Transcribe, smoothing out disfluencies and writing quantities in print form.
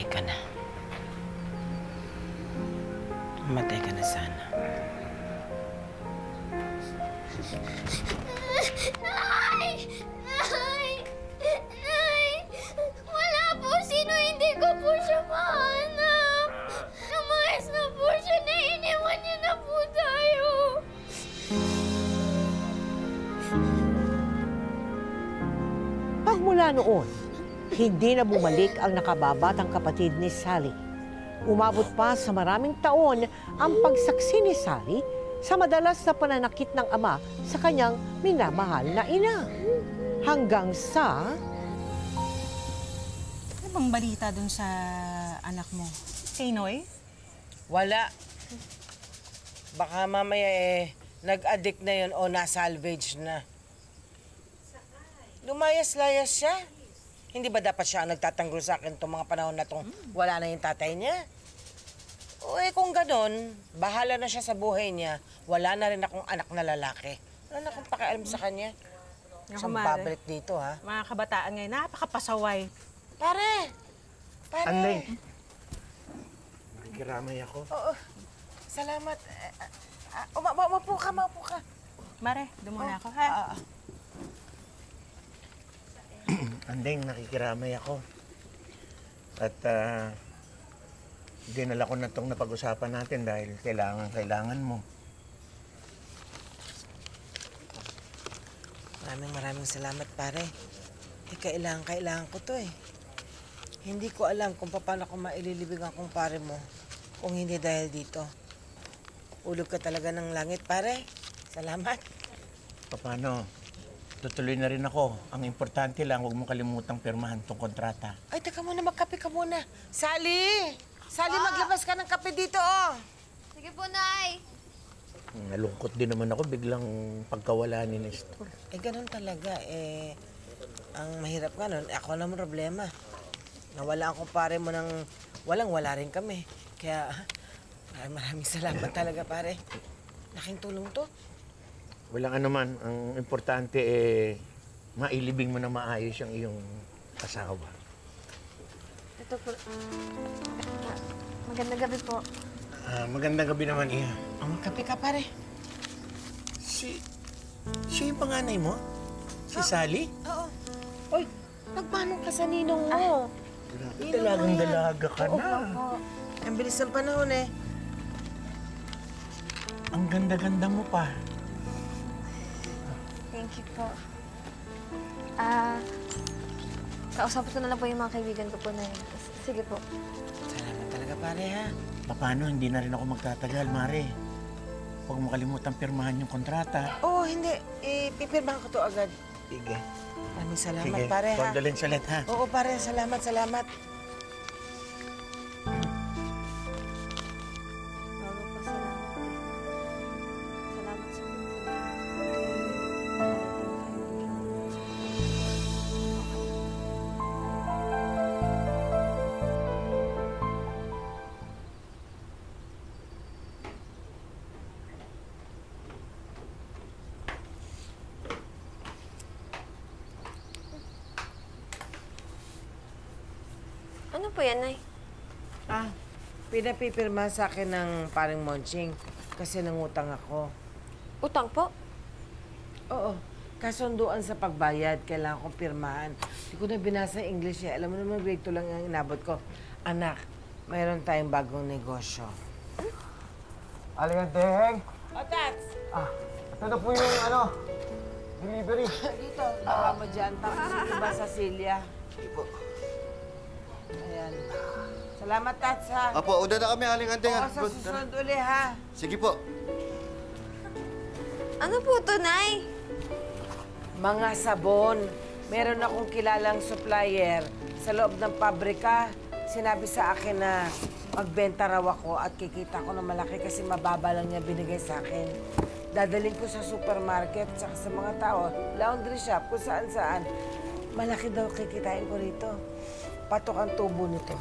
ka na. Mamatay ka na sana. Nay! Nay! Nay! Wala po. Sino hindi ko po siya mahanap. Lumayas na po siya. Iniwan niya na po tayo. Pagmula noon, hindi na bumalik ang nakababatang kapatid ni Sally. Umabot pa sa maraming taon ang pagsaksi ni Sally sa madalas na pananakit ng ama sa kanyang minamahal na ina. Hanggang sa... Ano bang balita dun sa anak mo? Kay Noy? Wala. Baka mamaya nag-addict na yun o na-salvage na. Lumayas-layas siya. Hindi ba dapat siya ang nagtatanggol sa akin itong mga panahon na itong wala na yung tatay niya? O kung ganon, bahala na siya sa buhay niya. Wala na rin akong anak na lalaki. Wala na akong pakialam sa kanya. Siyang babalik dito, ha? Mga kabataan ngayon, napakapasaway. Pare! Pare! Anday! Nakikiramay ako. Oo. Salamat. Maupo ka, maupo ka. Mare, doon muna ako, ha? Andeng, nakikiramay ako. At dinala ko na itong napag-usapan natin dahil kailangan mo. Maraming salamat, pare. Kailangan ko to eh. Hindi ko alam kung paano ko maililibing ang kumpare mo kung hindi dahil dito. Ulog ka talaga ng langit, pare. Salamat. Paano? Tutuloy na rin ako. Ang importante lang, huwag mong kalimutang pirmahan tong kontrata. Ay, teka muna, magkape ka muna. Sally! Sally, maglabas ka ng kape dito, oh. Sige po, Nay. Nalungkot din naman ako, biglang pagkawala ni Nestor. Ganun talaga. Ang mahirap nga nun, ako naman problema. Nawala ang kumpare mo ng walang-wala rin kami. Kaya, maraming salamat talaga, pare. Laking tulong to. Walang anuman. Ang importante mailibing mo na maayos yung iyong asawa. Ito po. Magandang gabi po. Magandang gabi naman, Iha. Magkape ka, pare. Siya yung panganay mo? Si Sally? Oo. Oy, nagmanong ka sa ninong mo. Dalagang dalaga ka na. Ang bilis ng panahon eh. Ang ganda-ganda mo pa. Thank you po. Kausapin ko na lang po yung mga kaibigan ko po na yun. Sige po. Salamat talaga, pare, ha? Paano? Hindi na rin ako magtatagal, Mare. Huwag mo kalimutang pirmahan yung kontrata. Oo, hindi. Pipirmahan ko to agad. Sige. Maraming salamat, Sige. pare, ha? Condolence ulit, ha? Oo, pare. Salamat. Bago po, salamat. Salamat sa Ano po yan, Nay? Pinapipirma sa akin ng paring Monching kasi nangutang ako. Utang po? Oo. Kasunduan sa pagbayad, kailangan kong pirmahan. Hindi ko na binasa English eh. Alam mo naman, grade 2 lang ang inabot ko. Anak, mayroon tayong bagong negosyo. Aling-anteng! O, Tats! Ito na po yung delivery. Dito, baka mo dyan. Tapos iba sa Celia. Sige po. Ayan. Salamat, Tats, ha? Apo, una na kami, Aling-anteng. Oo, sa susunod uli, ha? Sige po. Ano po to, Nay? Mga sabon. Meron akong kilalang supplier sa loob ng pabrika. Sinabi sa akin na magbenta raw ako at kikita ko na malaki kasi mababa lang niya binigay sa akin. Dadaling ko sa supermarket at sa mga tao, laundry shop, kung saan-saan. Malaki daw kikitain ko rito. Patok ang tubo nito.